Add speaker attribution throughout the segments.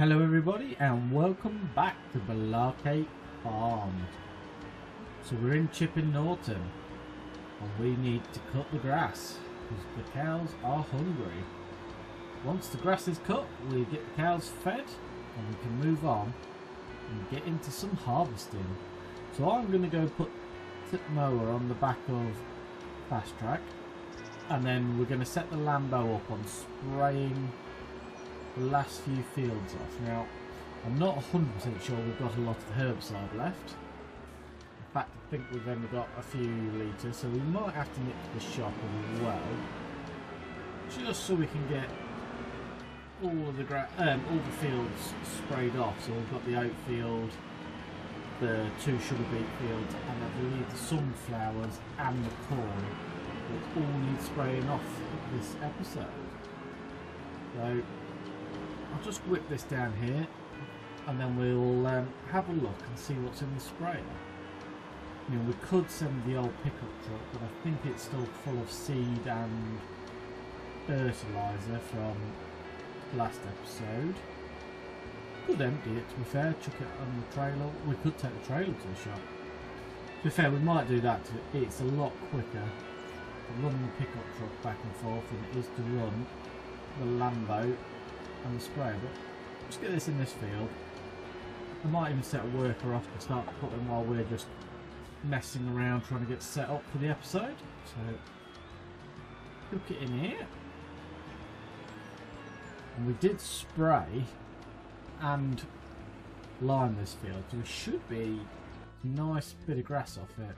Speaker 1: Hello everybody and welcome back to Barley Farm. So we're in Chipping Norton and we need to cut the grass because the cows are hungry. Once the grass is cut, we get the cows fed and we can move on and get into some harvesting. So I'm going to go put the mower on the back of Fast Track and then we're going to set the Lambo up on spraying the last few fields off. Now, I'm not 100% sure we've got a lot of herbicide left. In fact, I think we've only got a few litres, so we might have to nip to the shop as well, just so we can get all of the fields sprayed off. So we've got the oat field, the 2 sugar beet fields, and I believe the sunflowers and the corn that all need spraying off this episode. So I'll just whip this down here and then we'll have a look and see what's in the sprayer. I mean, we could send the old pickup truck, but I think it's still full of seed and fertiliser from last episode. Could empty it, to be fair, chuck it on the trailer. We could take the trailer to the shop. To be fair, we might do that too. It's a lot quicker to run the pickup truck back and forth than it is to run the Lambo and the sprayer. But let's get this in this field. I might even set a worker off to start cutting while we're just messing around trying to get set up for the episode. So hook it in here, and we did spray and lime this field, so we should be a nice bit of grass off it.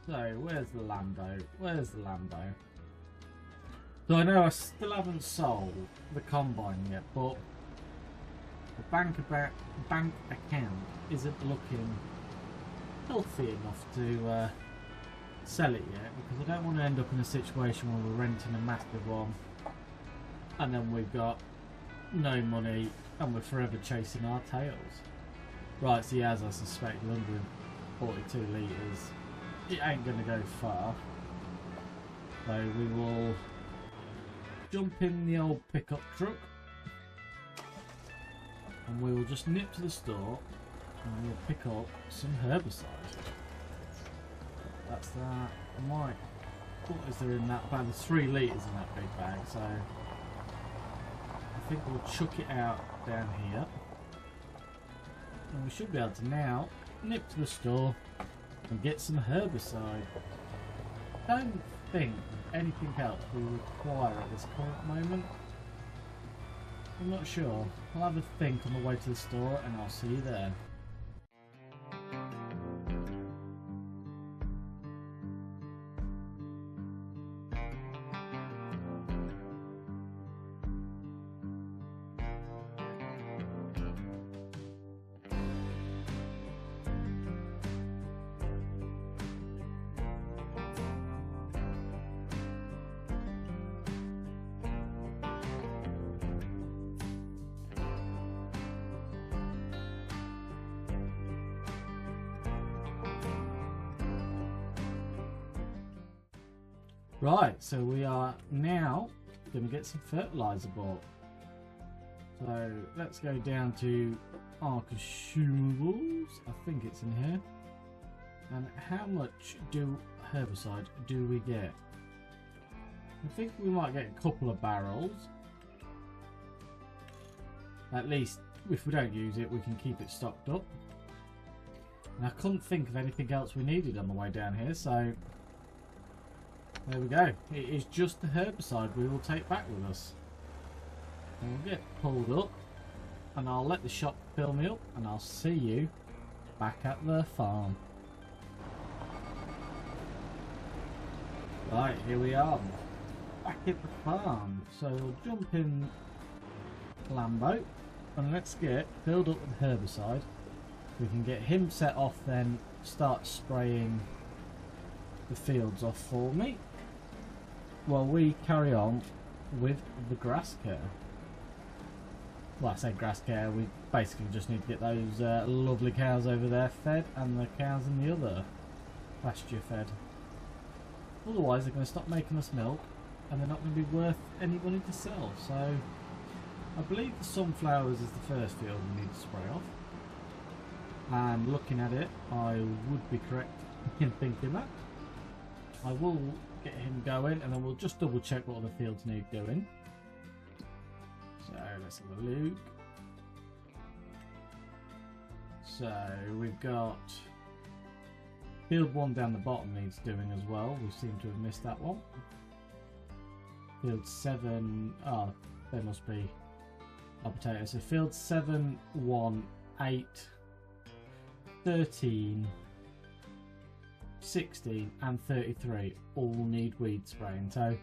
Speaker 1: So where's the Lambo? Where's the Lambo? So I know I still haven't sold the combine yet, but the bank account isn't looking healthy enough to sell it yet, because I don't want to end up in a situation where we're renting a massive one and then we've got no money and we're forever chasing our tails. Right, so as I suspect, 142 litres, it ain't going to go far. So we will jump in the old pickup truck and we will just nip to the store and we'll pick up some herbicide. That's that. I might, what is there in that bag? There's 3 litres in that big bag, so I think we'll chuck it out down here and we should be able to now nip to the store and get some herbicide. Don't think anything else we require at this current moment. I'm not sure. I'll have a think on the way to the store and I'll see you there. Right, so we are now going to get some fertiliser bought. So let's go down to our consumables. I think it's in here. And how much herbicide do we get? I think we might get a couple of barrels. At least if we don't use it, we can keep it stocked up. And I couldn't think of anything else we needed on the way down here, so there we go. It is just the herbicide we will take back with us. And we'll get pulled up and I'll let the shop fill me up and I'll see you back at the farm. Right, here we are. Back at the farm. So we'll jump in Lambo and let's get filled up with herbicide. We can get him set off, then start spraying the fields off for me while we carry on with the grass care. Well, I say grass care, we basically just need to get those lovely cows over there fed and the cows in the other pasture fed. Otherwise they're going to stop making us milk and they're not going to be worth any money to sell. So I believe the sunflowers is the first field we need to spray off. And looking at it, I would be correct in thinking that. I will get him going and then we'll just double check what other fields need going. So let's have a look. So we've got field 1 down the bottom needs doing as well. We seem to have missed that one. Field 7, oh, there must be our potatoes. So field 7, 1, 8, 13, 16 and 33 all need weed spraying. So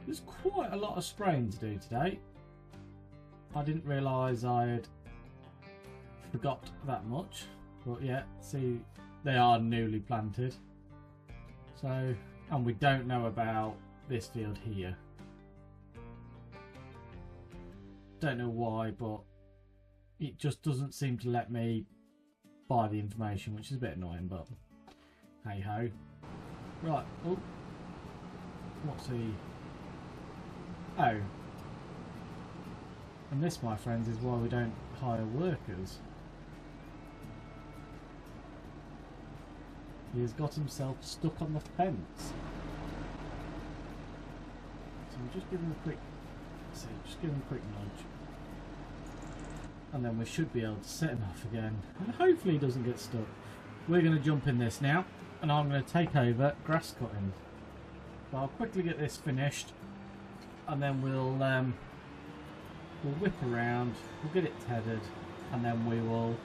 Speaker 1: there's quite a lot of spraying to do today. I didn't realise I had forgot that much, but yeah, see, they are newly planted. So, and we don't know about this field here. Don't know why, but it just doesn't seem to let me buy the information, which is a bit annoying, but hey ho. Right, oh, what's he? Oh, and this, my friends, is why we don't hire workers. He has got himself stuck on the fence. So we'll just give him a quick, just give him a quick nudge. And then we should be able to set him off again. And hopefully he doesn't get stuck. We're going to jump in this now. And I'm going to take over grass cutting. So I'll quickly get this finished. And then we'll whip around. We'll get it tethered. And then we will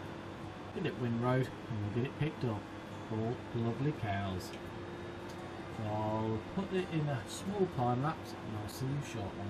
Speaker 1: get it windrowed. And we'll get it picked up. For lovely cows. So I'll put it in a small time lapse and I'll see you shortly.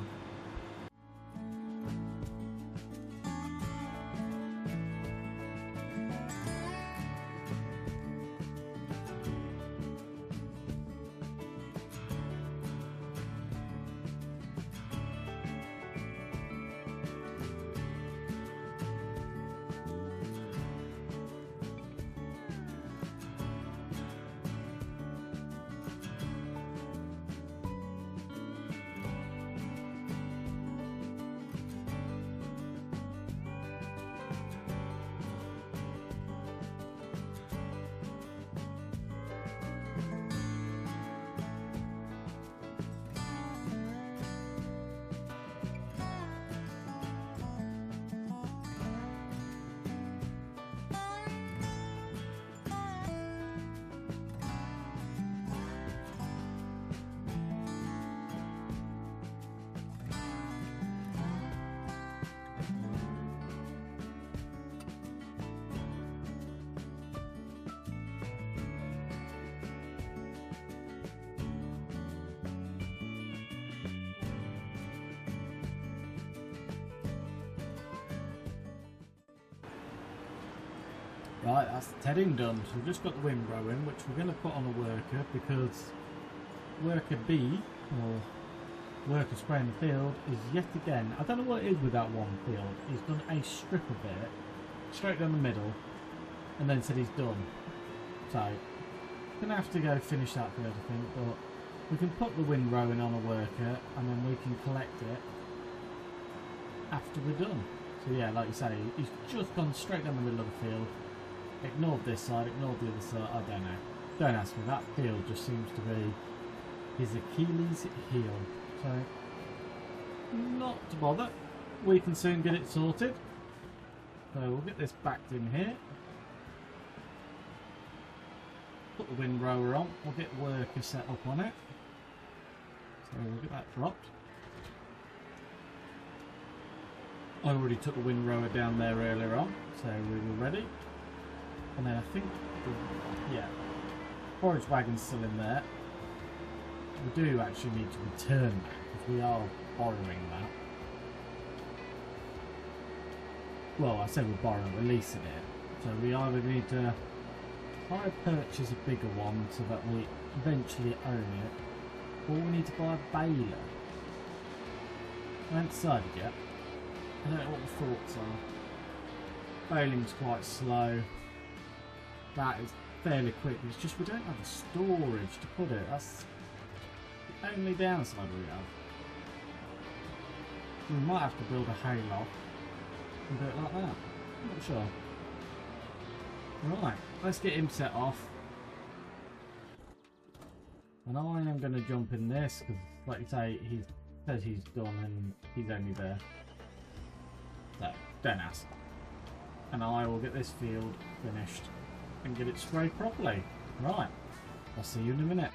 Speaker 1: Right, that's the tedding done. So we've just got the windrow in, which we're going to put on a worker because worker B, or worker spraying the field, is yet again, I don't know what it is with that one field, he's done a strip of it, straight down the middle, and then said he's done. So, going to have to go finish that field, I think, but we can put the windrow in on a worker, and then we can collect it after we're done. So yeah, like you say, he's just gone straight down the middle of the field. Ignored this side, ignored the other side, I don't know. Don't ask me, that field just seems to be his Achilles heel. So, not to bother. We can soon get it sorted. So we'll get this backed in here. Put the windrower on, we'll get worker set up on it. So we'll get that dropped. I already took the windrower down there earlier on, so we were ready. And then I think, yeah, forage wagon's still in there. We do actually need to return that because we are borrowing that. Well, I said we're borrowing, we're leasing it. So we either need to hire purchase a bigger one so that we eventually own it, or we need to buy a baler. I haven't decided yet. I don't know what the thoughts are. Baling's quite slow. That is fairly quick. It's just we don't have the storage to put it. That's the only downside we have. We might have to build a hayloft and do it like that. I'm not sure. Right, let's get him set off. And I am going to jump in this because, like you say, he says he's done and he's only there. So, don't ask. And I will get this field finished and get it sprayed properly. Right, I'll see you in a minute.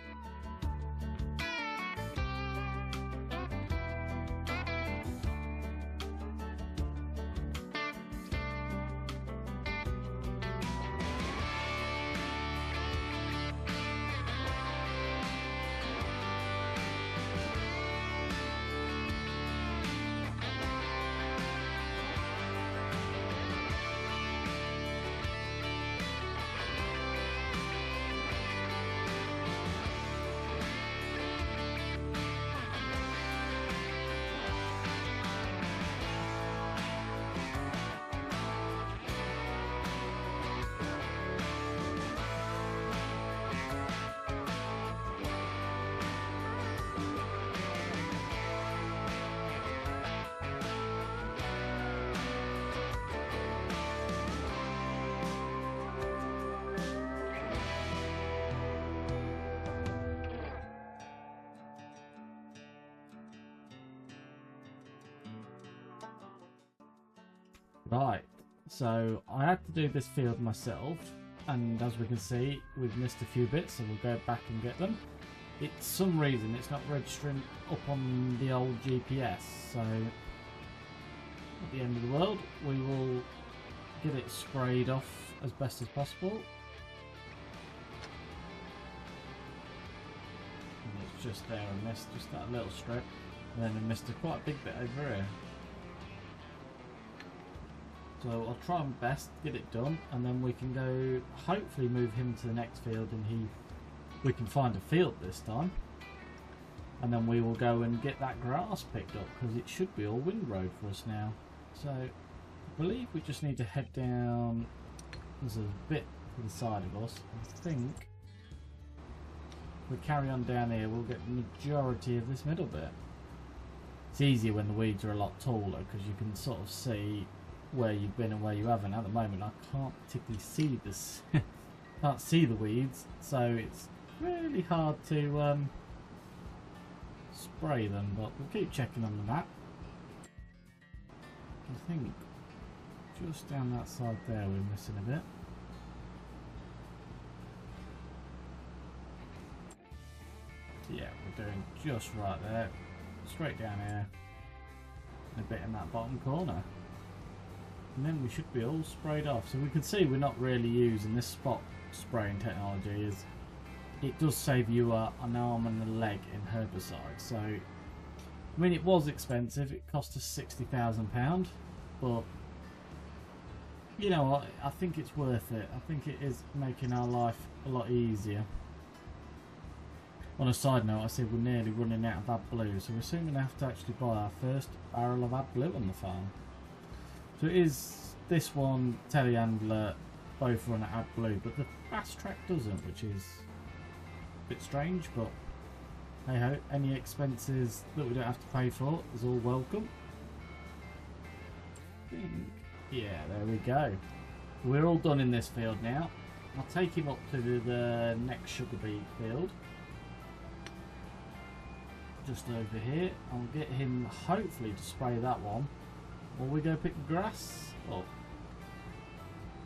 Speaker 1: Right, so I had to do this field myself, and as we can see, we've missed a few bits, so we'll go back and get them. It's some reason it's not registering up on the old GPS, so at the end of the world, we will get it sprayed off as best as possible. And it's just there, I missed just that little strip, and then I missed quite a big bit over here. So I'll try my best to get it done, and then we can go hopefully move him to the next field, and we can find a field this time, and then we will go and get that grass picked up because it should be all windrow for us now. So I believe we just need to head down. There's a bit to the side of us. I think if we carry on down here, we'll get the majority of this middle bit. It's easier when the weeds are a lot taller because you can sort of see where you've been and where you haven't. At the moment I can't particularly see this can't see the weeds, so it's really hard to spray them, but we'll keep checking on the map. I think just down that side there we're missing a bit. Yeah, we're doing just right there, straight down here, and a bit in that bottom corner. And then we should be all sprayed off. So we can see we're not really using this spot spraying technology. It does save you an arm and a leg in herbicide. So, I mean, it was expensive. It cost us £60,000, but you know what? I think it's worth it. I think it is making our life a lot easier. On a side note, I see we're nearly running out of AdBlue, so we're soon going to have to actually buy our first barrel of AdBlue on the farm. So it is this one, telehandler, both run at AdBlue, but the fast track doesn't, which is a bit strange, but hey ho, any expenses that we don't have to pay for is all welcome. Yeah, there we go. We're all done in this field now. I'll take him up to the next sugar beet field. Just over here. I'll get him hopefully to spray that one. Or we go pick the grass up.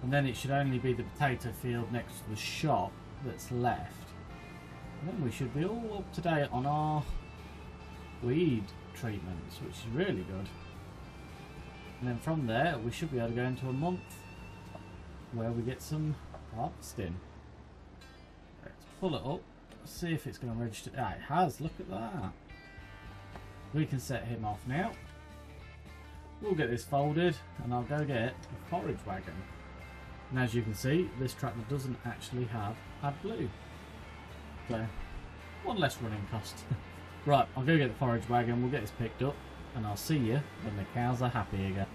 Speaker 1: And then it should only be the potato field next to the shop that's left. And then we should be all up to date on our weed treatments, which is really good. And then from there we should be able to go into a month where we get some harvesting. Let's pull it up, see if it's going to register. Ah, it has, look at that. We can set him off now. We'll get this folded and I'll go get the forage wagon. And as you can see, this tractor doesn't actually have AdBlue. So, one less running cost. Right, I'll go get the forage wagon, we'll get this picked up, and I'll see you when the cows are happy again.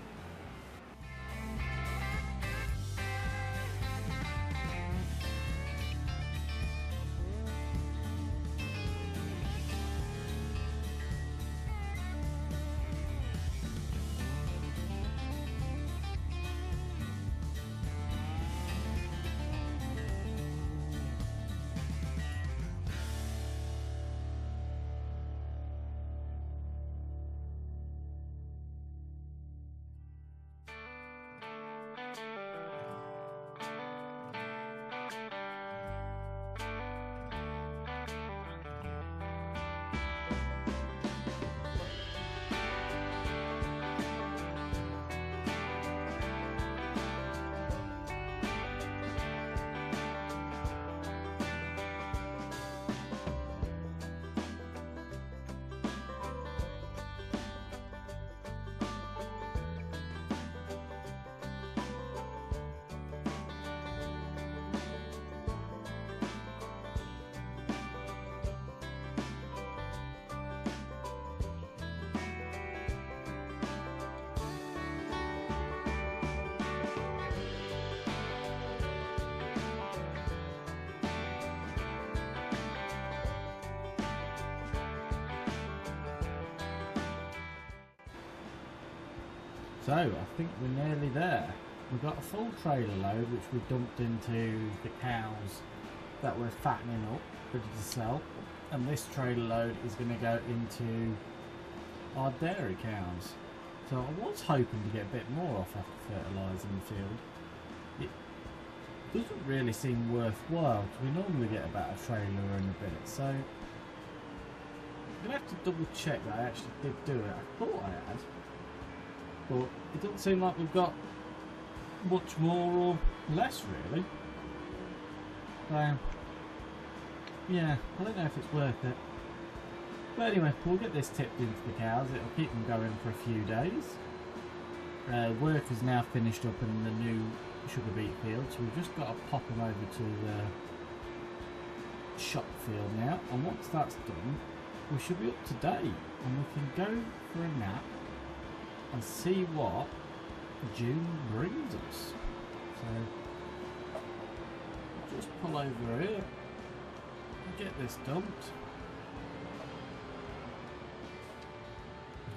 Speaker 1: So I think we're nearly there. We've got a full trailer load which we dumped into the cows that we're fattening up, ready to sell. And this trailer load is going to go into our dairy cows. So I was hoping to get a bit more off after fertiliser in the field. It doesn't really seem worthwhile because we normally get about a trailer in a bit. So I'm going to have to double check that I actually did do it. I thought I had. But it doesn't seem like we've got much more or less really. So yeah, I don't know if it's worth it. But anyway, we'll get this tipped into the cows. It'll keep them going for a few days. Work is now finished up in the new sugar beet field, so we've just got to pop them over to the shop field now. And once that's done, we should be up to date and we can go for a nap and see what June brings us. So just pull over here and get this dumped.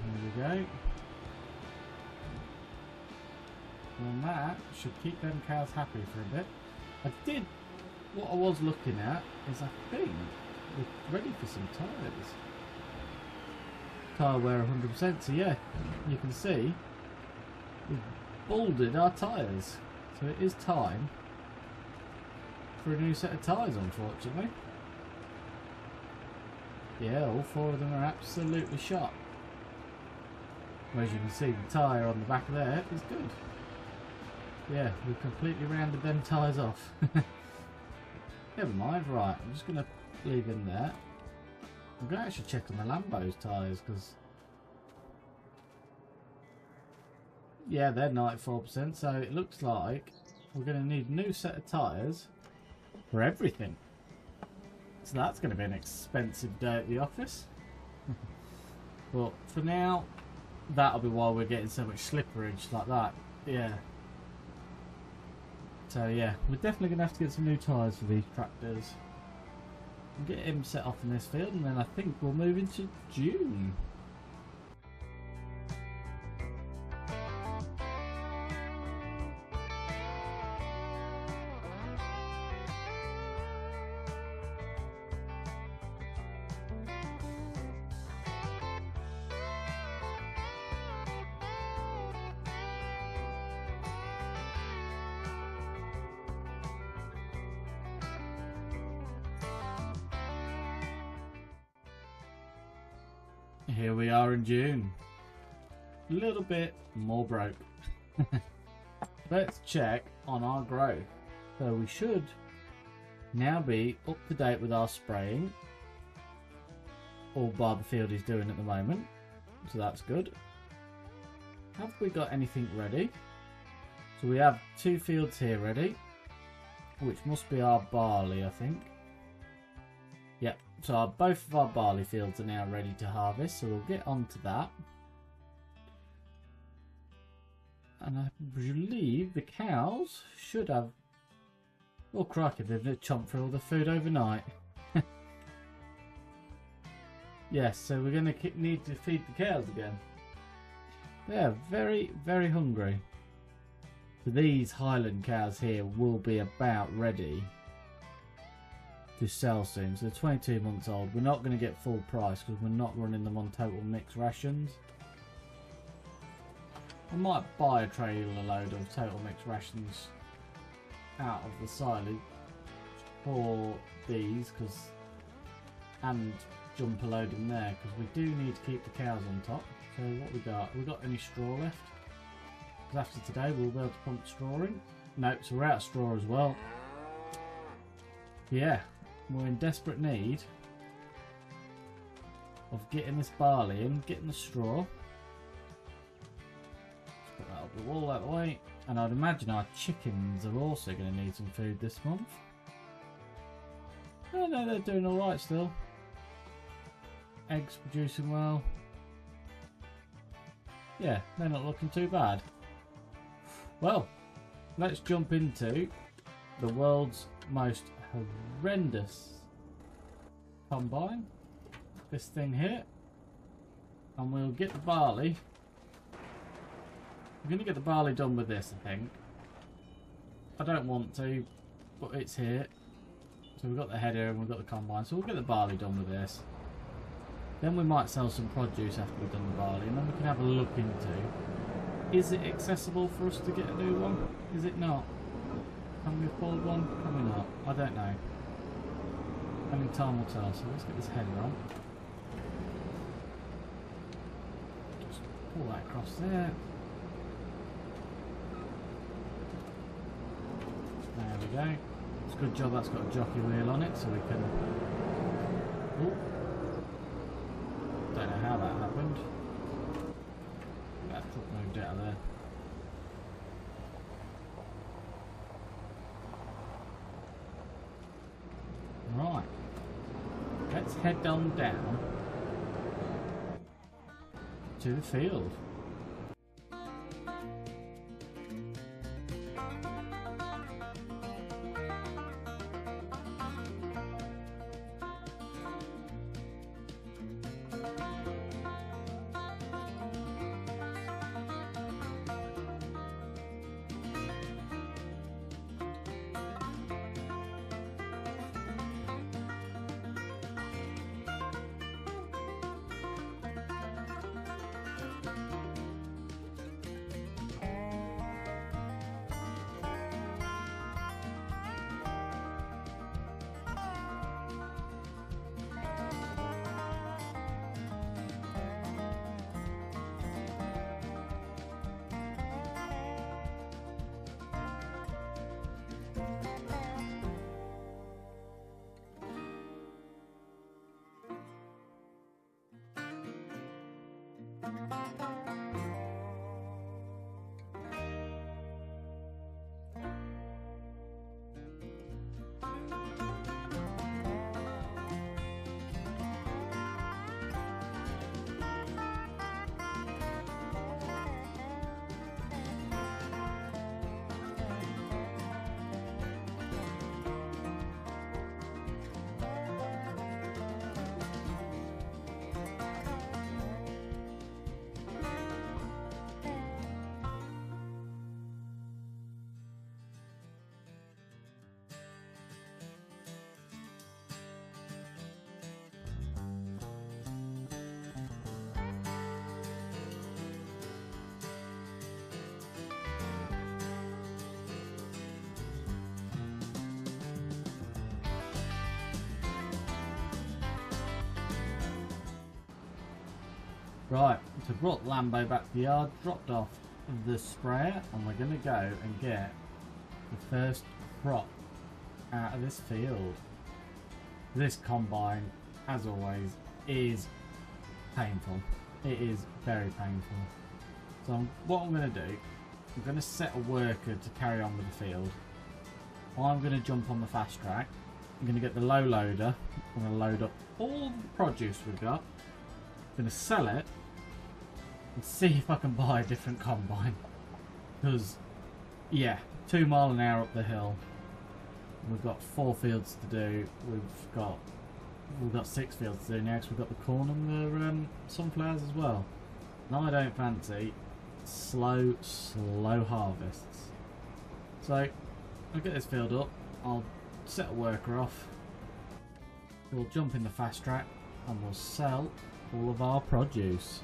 Speaker 1: Here we go. And that should keep them cows happy for a bit. What I was looking at is I think we're ready for some tyres. Tyre wear 100%, so yeah, you can see we've balded our tyres. So it is time for a new set of tyres, unfortunately. Yeah, all 4 of them are absolutely shot. As you can see, the tyre on the back of there is good. Yeah, we've completely rounded them tyres off. Never mind, right, I'm just going to leave in there. I'm going to actually check on the Lambo's tyres because... yeah, they're 94%, so it looks like we're going to need a new set of tyres for everything. So that's going to be an expensive day at the office. But for now, that'll be why we're getting so much slipperage like that. Yeah. So yeah, we're definitely going to have to get some new tyres for these tractors. And get him set off in this field, and then I think we'll move into June. Here we are in June. A little bit more broke. Let's check on our growth. So we should now be up to date with our spraying. All Barberfield is doing at the moment. So that's good. Have we got anything ready? So we have 2 fields here ready. Which must be our barley, I think. Yep. So both of our barley fields are now ready to harvest, so we'll get on to that. And I believe the cows should have... oh crikey, they've chomped through all the food overnight. Yes, so we're going to need to feed the cows again. They're very, very hungry. So these Highland cows here will be about ready to sell soon. So they're 22 months old. We're not going to get full price because we're not running them on total mixed rations. I might buy a trailer load of total mixed rations out of the silage for these, and jump a load in there because we do need to keep the cows on top. So what we got? We got any straw left? Because after today we'll be able to pump straw in. No, so we're out of straw as well. Yeah. We're in desperate need of getting this barley in, getting the straw. Let's put that up the wall that way. And I'd imagine our chickens are also going to need some food this month. Oh no, they're doing alright still. Eggs producing well. Yeah, they're not looking too bad. Well, let's jump into the world's most horrendous combine, this thing here, and we'll get the barley I'm going to get the barley done with this, I think. I don't want to, but it's here. So we've got the header and we've got the combine, so we'll get the barley done with this. Then we might sell some produce after we've done the barley, and then we can have a look into, is it accessible for us to get a new one? Is it not? Can we afford one? Can we not? I don't know. Only time will tell, so let's get this header on. Just pull that across there. There we go. It's a good job that's got a jockey wheel on it, so we can... Ooh. Don't know how that happened. That truck moved out of there. Right. Let's head on down to the field. Right, so brought Lambo back to the yard, dropped off the sprayer, and we're going to go and get the first crop out of this field. This combine, as always, is painful. It is very painful. So what I'm going to do, I'm going to set a worker to carry on with the field. I'm going to jump on the fast track. I'm going to get the low loader. I'm going to load up all the produce we've got. I'm going to sell it and see if I can buy a different combine. Because, yeah, 2 miles an hour up the hill. We've got 4 fields to do. We've got 6 fields to do now because we've got the corn and the sunflowers as well. And I don't fancy slow harvests. So I'll get this field up. I'll set a worker off. We'll jump in the fast track and we'll sell all of our produce.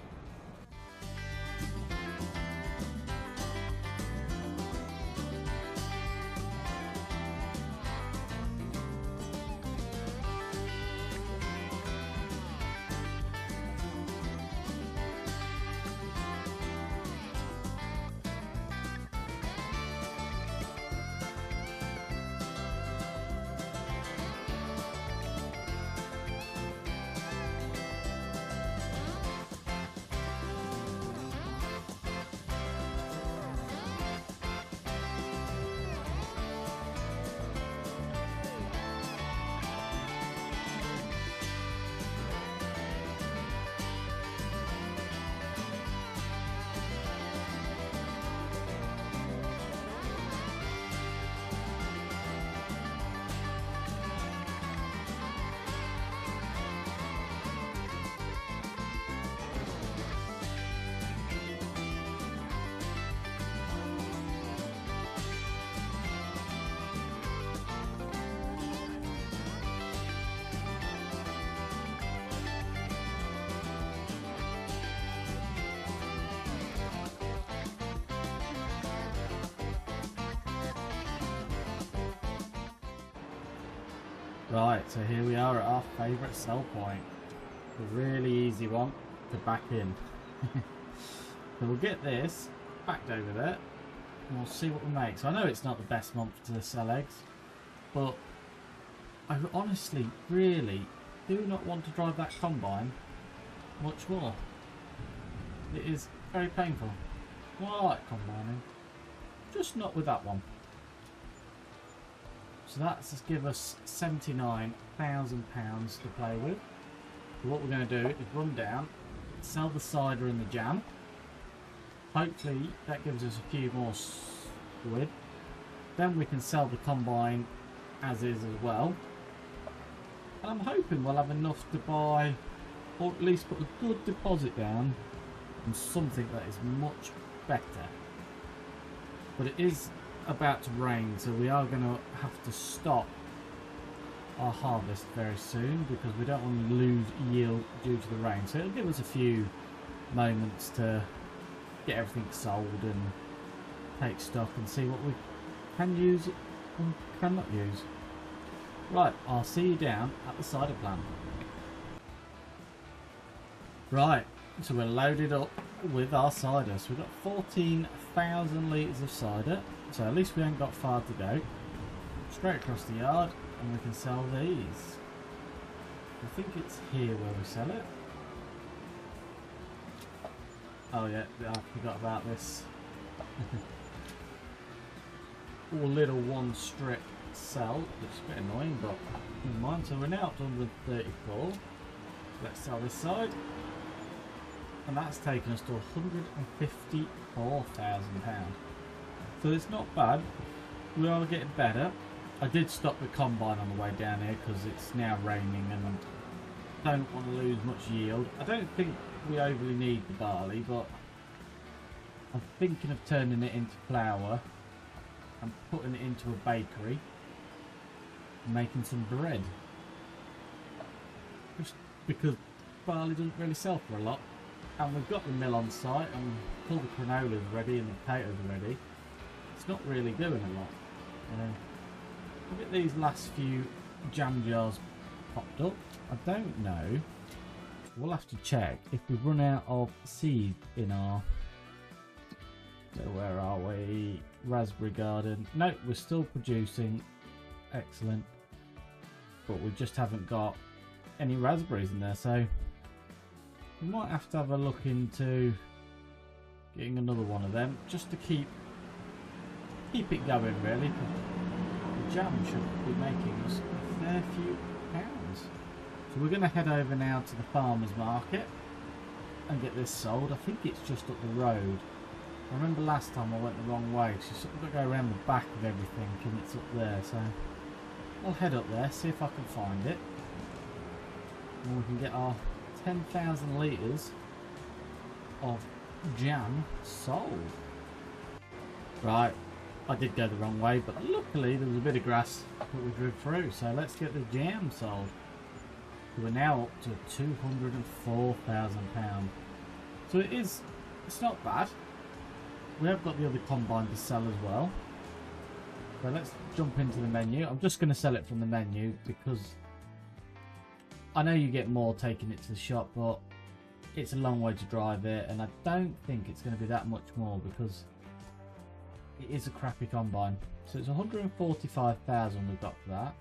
Speaker 1: Right, so here we are at our favourite sell point. A really easy one to back in. So we'll get this backed over there and we'll see what we make. So I know it's not the best month to sell eggs, but I honestly really do not want to drive that combine much more. It is very painful. Well, I like combining, just not with that one. So that's just give us £79,000 to play with. So what we're going to do is run down, sell the cider and the jam. Hopefully that gives us a few more squid. Then we can sell the combine as is as well. And I'm hoping we'll have enough to buy, or at least put a good deposit down on something that is much better. But it is about to rain, so we are going to have to stop our harvest very soon because we don't want to lose yield due to the rain. So it'll give us a few moments to get everything sold and take stock and see what we can use and cannot use. Right, I'll see you down at the cider plant. Right, so we're loaded up with our cider. So we've got 14,000 litres of cider. So at least we ain't got far to go. Straight across the yard and we can sell these. I think it's here where we sell it. Oh yeah, I forgot about this. All little one strip sell, which is a bit annoying, but never mind. So we're now up to 134. Let's sell this side. And that's taken us to £154,000. So it's not bad. We are getting better. I did stop the combine on the way down here because it's now raining and I don't want to lose much yield. I don't think we overly need the barley, but I'm thinking of turning it into flour and putting it into a bakery and making some bread. Just because barley doesn't really sell for a lot. And we've got the mill on site and all the canola's ready and the potatoes are ready. It's not really doing a lot. Look at these last few jam jars popped up. I don't know. We'll have to check if we've run out of seed in our... So where are we? Raspberry garden. No, we're still producing. Excellent. But we just haven't got any raspberries in there, so we might have to have a look into getting another one of them just to keep it going, really. The jam should be making us a fair few pounds. So we're going to head over now to the farmers market and get this sold. I think it's just up the road. I remember last time I went the wrong way, so you sort of got to go around the back of everything and it's up there. So I'll head up there, see if I can find it, and we can get our 10,000 litres of jam sold. Right, I did go the wrong way, but luckily there was a bit of grass that we drove through, so let's get the jam sold. We're now up to £204,000. So it's not bad. We have got the other combine to sell as well. So let's jump into the menu. I'm just going to sell it from the menu because I know you get more taking it to the shop, but it's a long way to drive it, and I don't think it's going to be that much more because it is a crappy combine. So it's 145,000 we've got for that.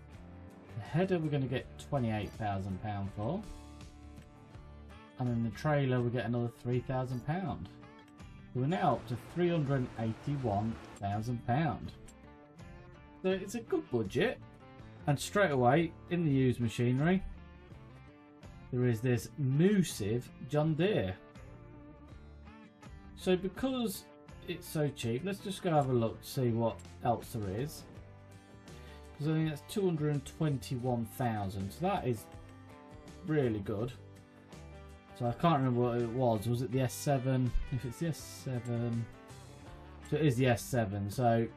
Speaker 1: The header we're going to get £28,000 for, and then the trailer we get another £3,000. So we're now up to £381,000. So it's a good budget, and straight away in the used machinery there is this massive John Deere. So because it's so cheap, let's just go have a look to see what else there is. Because I think that's 221,000. So that is really good. So I can't remember what it was. Was it the S7? If it's the S7, so it is the S7. So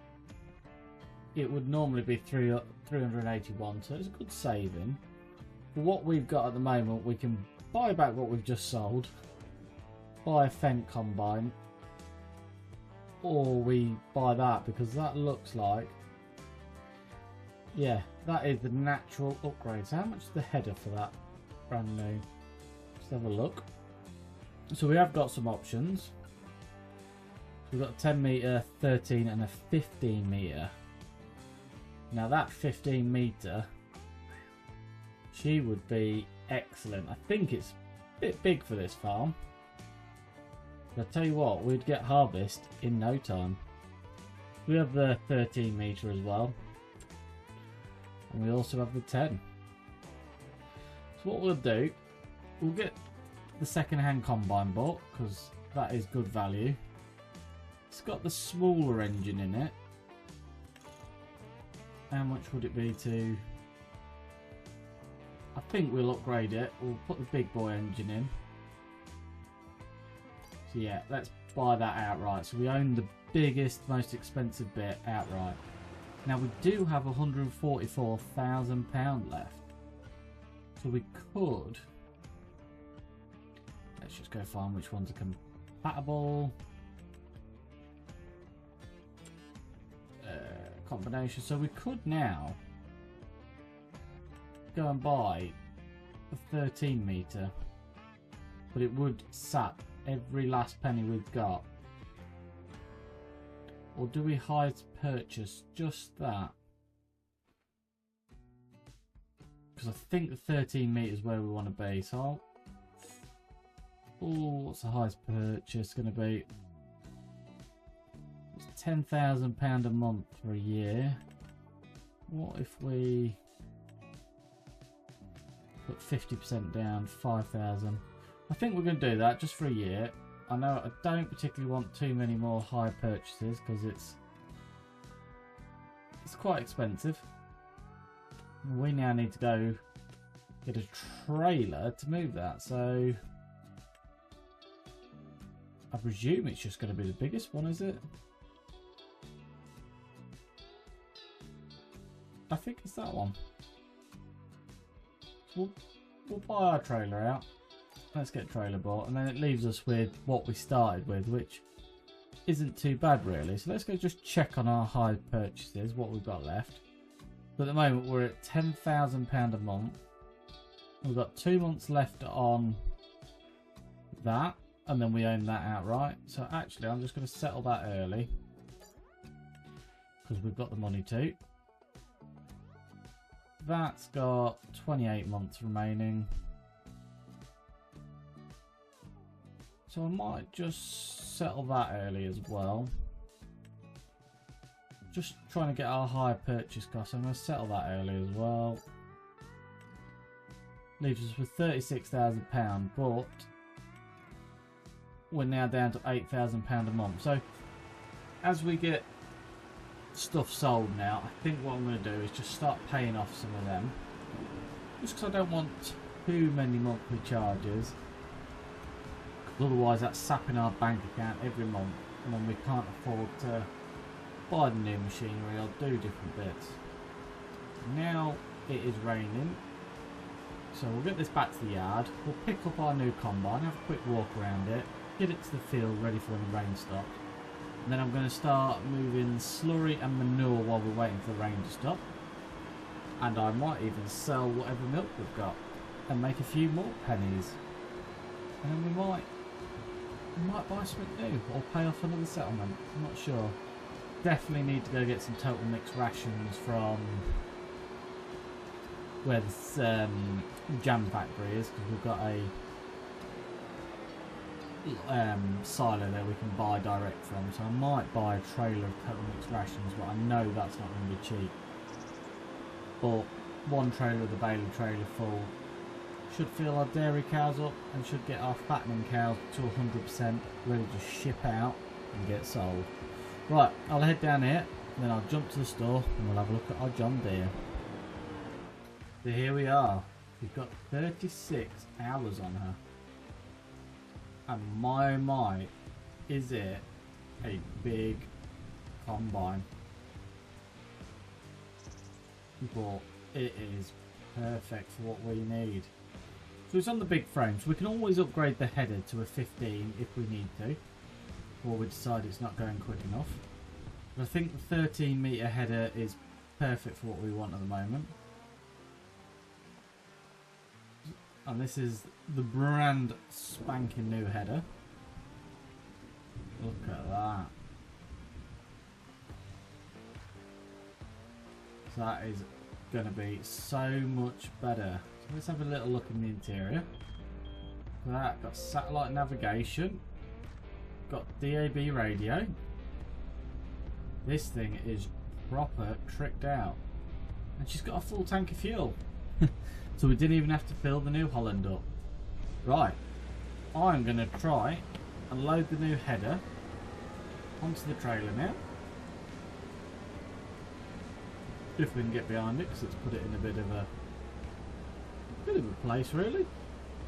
Speaker 1: it would normally be 381. So it's a good saving. For what we've got at the moment, we can buy back what we've just sold, buy a Fendt combine, or we buy that because that looks like Yeah, that is the natural upgrade. So how much is the header for that brand new? Let's have a look. So we have got some options. We've got a 10 metre, 13 and a 15 metre. Now that 15 metre, she would be excellent. I think it's a bit big for this farm. But I tell you what, we'd get harvest in no time. We have the 13 metre as well. And we also have the 10. So what we'll do, we'll get the second-hand combine bought, because that is good value. It's got the smaller engine in it. How much would it be to... I think we'll upgrade it. We'll put the big boy engine in. So yeah, let's buy that outright. So we own the biggest, most expensive bit outright. Now we do have £144,000 left. So we could... Let's just go find which ones are compatible. Combination. So we could now go and buy a 13 metre, but it would sap every last penny we've got. Or do we hire to purchase just that? Because I think the 13 metre is where we want to be. So what's the highest purchase going to be? It's £10,000 a month for a year. What if we put 50% down, 5,000? I think we're going to do that just for a year. I know I don't particularly want too many more high purchases because it's quite expensive. We now need to go get a trailer to move that, so I presume it's just going to be the biggest one, is it? I think it's that one. So we'll buy our trailer out. Let's get trailer bought, and then it leaves us with what we started with, which isn't too bad really. So let's go just check on our high purchases, what we've got left. But at the moment we're at £10,000 a month. We've got 2 months left on that, and then we own that outright. So actually I'm just going to settle that early because we've got the money to. That's got 28 months remaining. So I might just settle that early as well. Just trying to get our higher purchase costs. I'm going to settle that early as well. Leaves us with £36,000, but we're now down to £8,000 a month. So as we get stuff sold now, I think what I'm going to do is just start paying off some of them. Just because I don't want too many monthly charges. Otherwise that's sapping our bank account every month, and then we can't afford to buy the new machinery or do different bits. Now it is raining, so we'll get this back to the yard. We'll pick up our new combine, have a quick walk around it, get it to the field ready for when the rain stops. And then I'm going to start moving slurry and manure while we're waiting for the rain to stop. And I might even sell whatever milk we've got and make a few more pennies. And then we might buy something new or pay off another settlement. I'm not sure. Definitely need to go get some total mixed rations from where this jam factory is, because we've got a silo there we can buy direct from. So I might buy a trailer of total mixed rations, but I know that's not going to be cheap. But one trailer of the Barley trailer full should fill our dairy cows up and should get our fattening cows to 100% ready to ship out and get sold. Right, I'll head down here, then I'll jump to the store and we'll have a look at our John Deere. So here we are. We've got 36 hours on her. And my oh my, is it a big combine. But it is perfect for what we need. So it's on the big frame, so we can always upgrade the header to a 15 if we need to, or we decide it's not going quick enough. But I think the 13 metre header is perfect for what we want at the moment. And this is the brand spanking new header. Look at that. So that is going to be so much better. So let's have a little look in the interior. That got satellite navigation, got DAB radio. This thing is proper tricked out, and she's got a full tank of fuel. So we didn't even have to fill the New Holland up. Right, I'm going to try and load the new header onto the trailer now. If we can get behind it, because it's put it in a bit of a place really.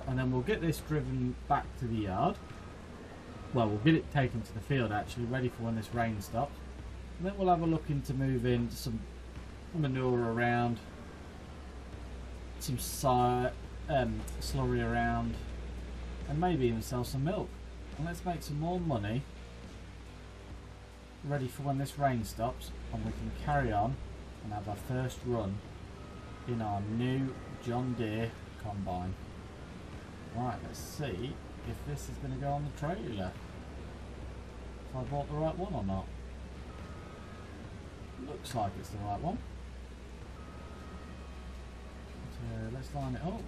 Speaker 1: And then we'll get this driven back to the yard. Well, we'll get it taken to the field actually, ready for when this rain stops. And then we'll have a look into moving some manure around, some slurry around, and maybe even sell some milk. And let's make some more money, ready for when this rain stops, and we can carry on and have our first run in our new John Deere combine. Right, let's see if this is going to go on the trailer. If I bought the right one or not. Looks like it's the right one. So let's line it up.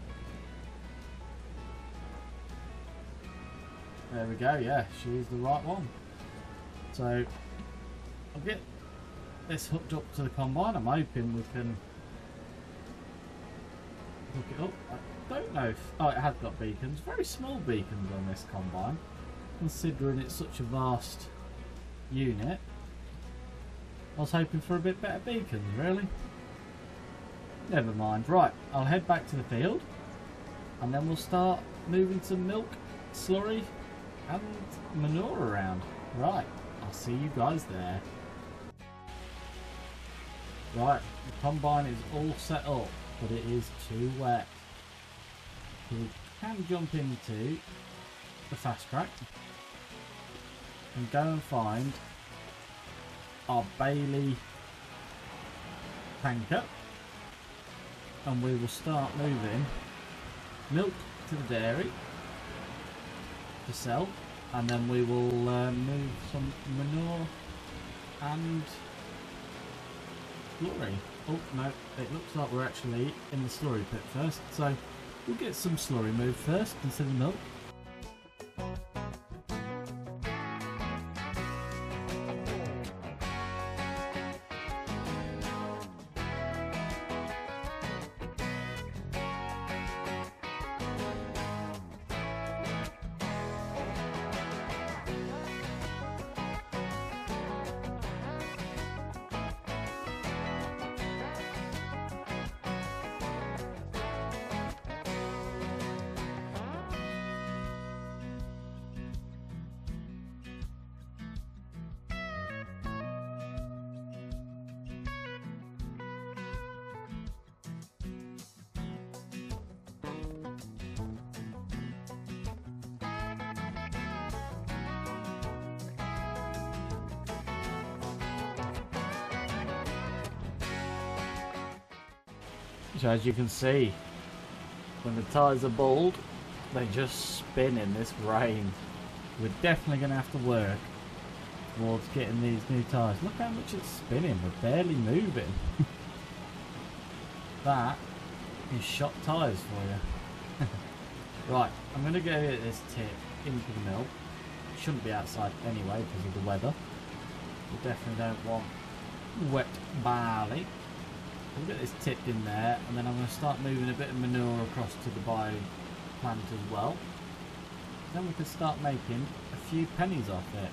Speaker 1: There we go, yeah, she's the right one. So I'll get this hooked up to the combine. I'm hoping we can hook it up. I don't know if... oh, it has got beacons. Very small beacons on this combine, considering it's such a vast unit. I was hoping for a bit better beacons, really. Never mind. Right, I'll head back to the field, and then we'll start moving some milk, slurry and manure around. Right, I'll see you guys there. Right, the combine is all set up, but it is too wet. So we can jump into the fast track and go and find our Barley tanker, and we will start moving milk to the dairy to sell, and then we will move some manure and slurry. Oh no, it looks like we're actually in the slurry pit first, so we'll get some slurry moved first instead of milk. So as you can see, when the tyres are bald, they just spin in this rain. We're definitely going to have to work towards getting these new tyres. Look how much it's spinning, we're barely moving. That is shot tyres for you. Right, I'm going to go get this tip into the mill. It shouldn't be outside anyway because of the weather. We definitely don't want wet barley. We'll get this tipped in there, and then I'm going to start moving a bit of manure across to the bio plant as well. Then we can start making a few pennies off it.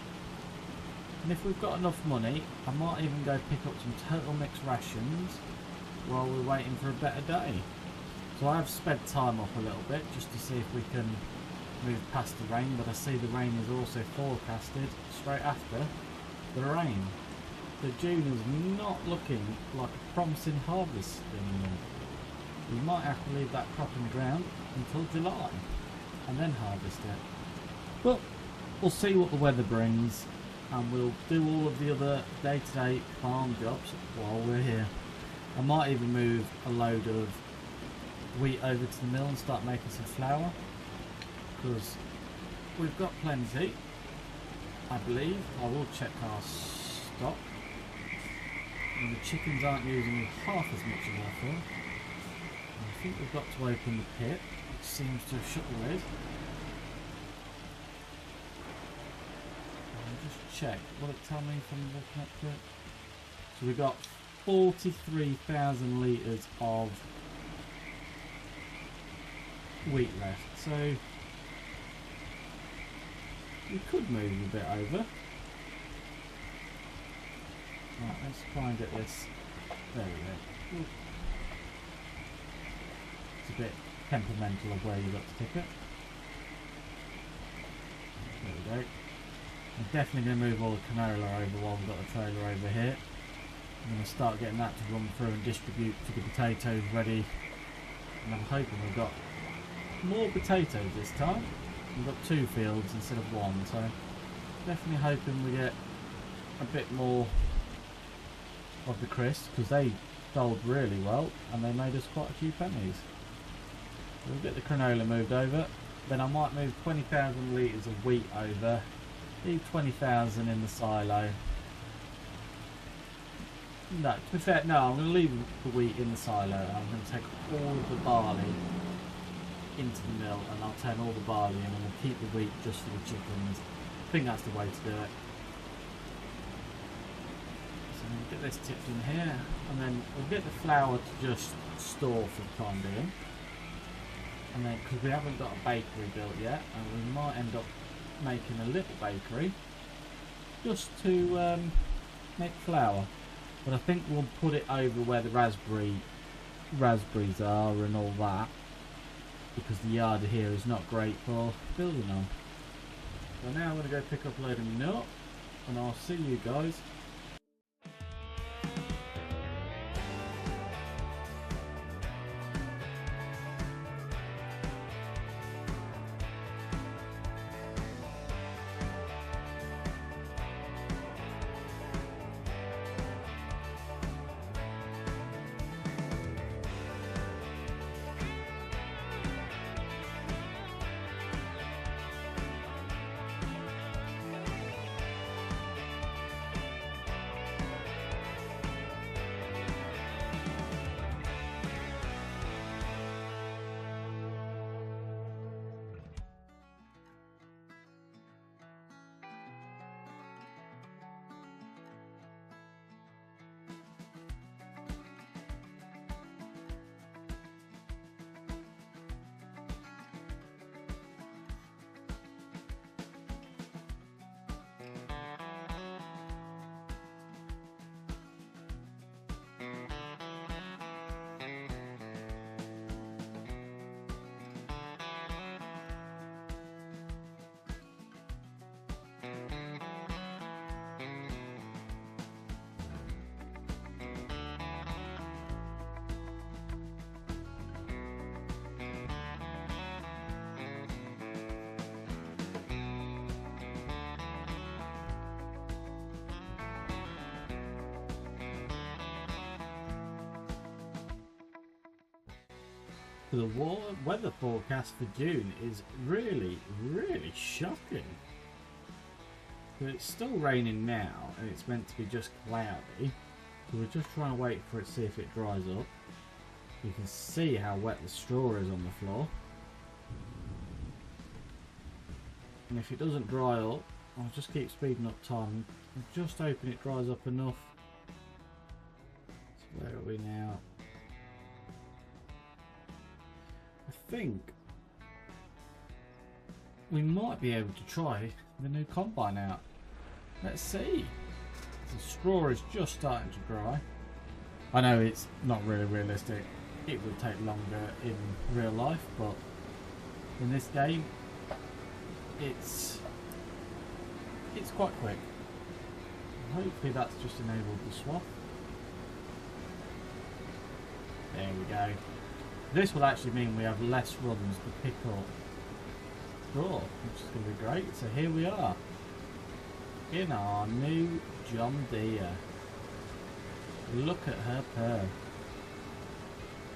Speaker 1: And if we've got enough money, I might even go pick up some total mixed rations while we're waiting for a better day. So I've sped time up a little bit just to see if we can move past the rain, but I see the rain is also forecasted straight after the rain. So June is not looking like a promising harvest anymore. We might have to leave that crop in the ground until July and then harvest it. But we'll see what the weather brings, and we'll do all of the other day-to-day farm jobs while we're here. I might even move a load of wheat over to the mill and start making some flour, because we've got plenty, I believe. I will check our stock, and the chickens aren't using half as much as I thought. I think we've got to open the pit, which seems to have shut the lid. I'll just check what it tell me from looking up to it. So we've got 43,000 litres of wheat left, so we could move a bit over. Right, let's try and get this. There we go. Ooh. It's a bit temperamental of where you got to tip it. There we go. I'm definitely going to move all the canola over while we've got the trailer over here. I'm going to start getting that to run through and distribute to the potatoes ready. And I'm hoping we've got more potatoes this time. We've got 2 fields instead of 1, so definitely hoping we get a bit more of the crisps, because they sold really well and they made us quite a few pennies. We'll get the canola moved over, then I might move 20,000 litres of wheat over, leave 20,000 in the silo. No, to be fair, no, I'm going to leave the wheat in the silo, and I'm going to take all of the barley into the mill, and I'll turn all the barley in, and we'll keep the wheat just for the chickens. I think that's the way to do it. So we'll get this tipped in here, and then we'll get the flour to just store for the time being. And then, because we haven't got a bakery built yet, and we might end up making a little bakery just to make flour. But I think we'll put it over where the raspberries are and all that, because the yard here is not great for building on. So now I'm going to go pick up a load of manure, and I'll see you guys. The weather forecast for June is really shocking. But it's still raining now, and it's meant to be just cloudy. So we're just trying to wait for it to see if it dries up. You can see how wet the straw is on the floor. And if it doesn't dry up, I'll just keep speeding up time. I'm just hoping it dries up enough. So where are we now? I think we might be able to try the new combine out. Let's see. The straw is just starting to dry. I know it's not really realistic. It would take longer in real life, but in this game it's quite quick. Hopefully that's just enabled the swap. There we go. This will actually mean we have less runs to pick up straw, which is going to be great. So here we are in our new John Deere. Look at her purr.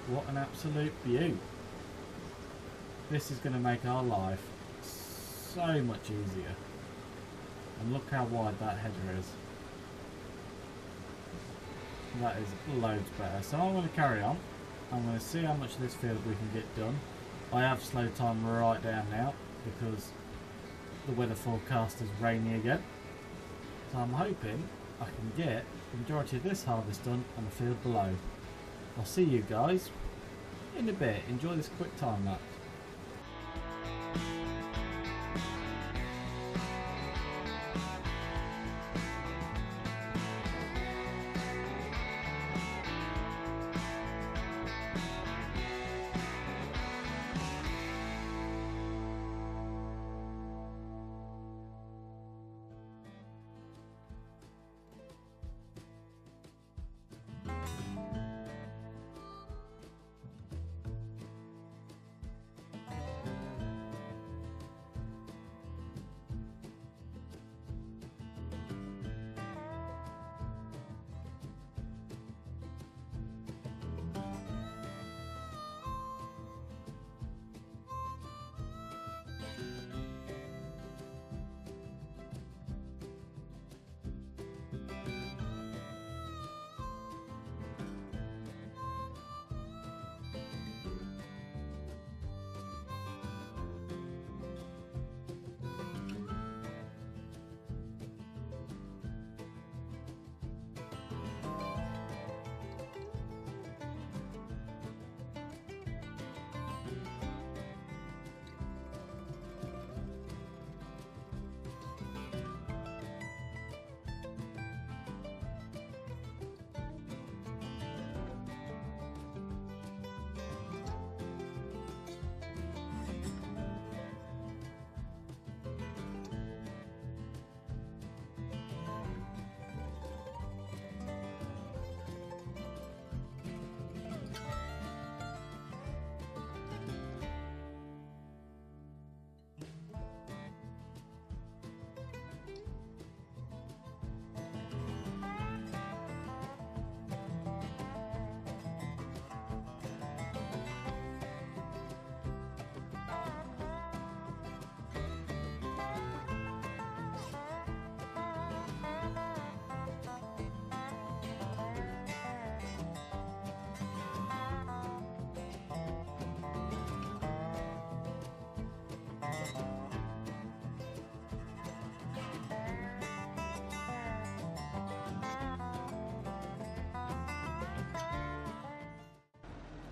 Speaker 1: what an absolute beaut. This is going to make our life so much easier. And look how wide that header is. That is loads better. So I'm going to carry on. I'm going to see how much of this field we can get done. I have slowed time right down now because the weather forecast is rainy again. So I'm hoping I can get the majority of this harvest done on the field below. I'll see you guys in a bit. Enjoy this quick time lapse.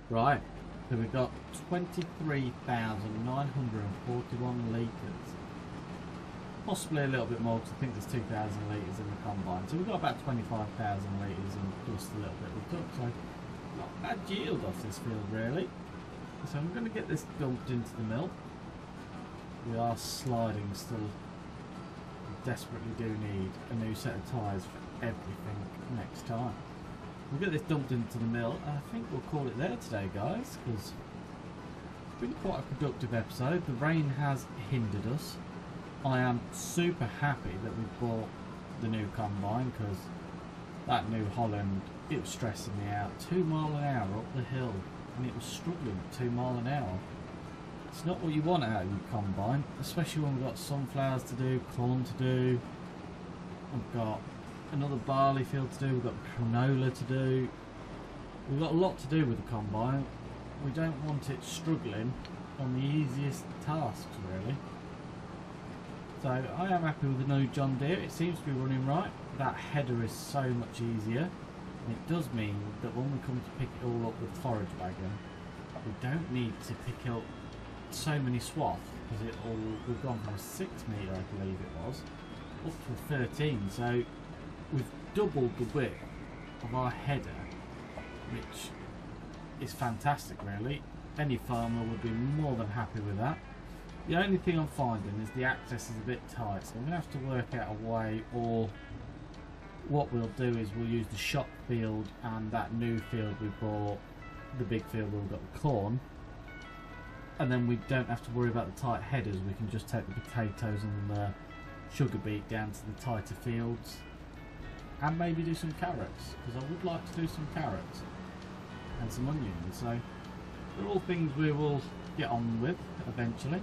Speaker 1: Right, so we've got 23,941 litres. Possibly a little bit more because I think there's 2,000 litres in the combine. So we've got about 25,000 litres and just a little bit we took. So not bad yield off this field really. So I'm going to get this dumped into the mill. We are sliding still. We desperately do need a new set of tyres for everything next time. We'll get this dumped into the mill, and I think we'll call it there today, guys, because it's been quite a productive episode. The rain has hindered us. I am super happy that we bought the new combine, because that New Holland, it was stressing me out. 2 miles an hour up the hill, and it was struggling at 2 miles an hour. It's not what you want out of your combine, especially when we've got sunflowers to do, corn to do. We've got another barley field to do, we've got canola to do. We've got a lot to do with the combine. We don't want it struggling on the easiest tasks really. So I am happy with the new John Deere. It seems to be running right. That header is so much easier, and it does mean that when we come to pick it all up with the forage wagon, we don't need to pick up so many swaths, because we've gone from a 6 metre I believe it was up to a 13. So we've doubled the width of our header, which is fantastic really. Any farmer would be more than happy with that. The only thing I'm finding is the access is a bit tight, so I'm going to have to work out a way, or what we'll do is we'll use the shop field and that new field we bought, the big field where we've got the corn, and then we don't have to worry about the tight headers. We can just take the potatoes and the sugar beet down to the tighter fields, and maybe do some carrots, because I would like to do some carrots. and some onions. So they're all things we will get on with eventually.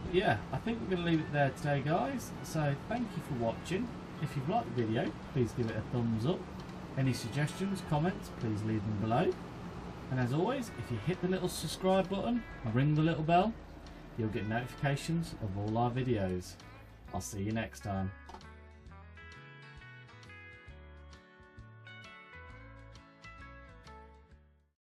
Speaker 1: But yeah, I think we're going to leave it there today, guys. So thank you for watching. If you've liked the video, please give it a thumbs up. Any suggestions, comments, please leave them below. And as always, if you hit the little subscribe button and ring the little bell, you'll get notifications of all our videos. I'll see you next time.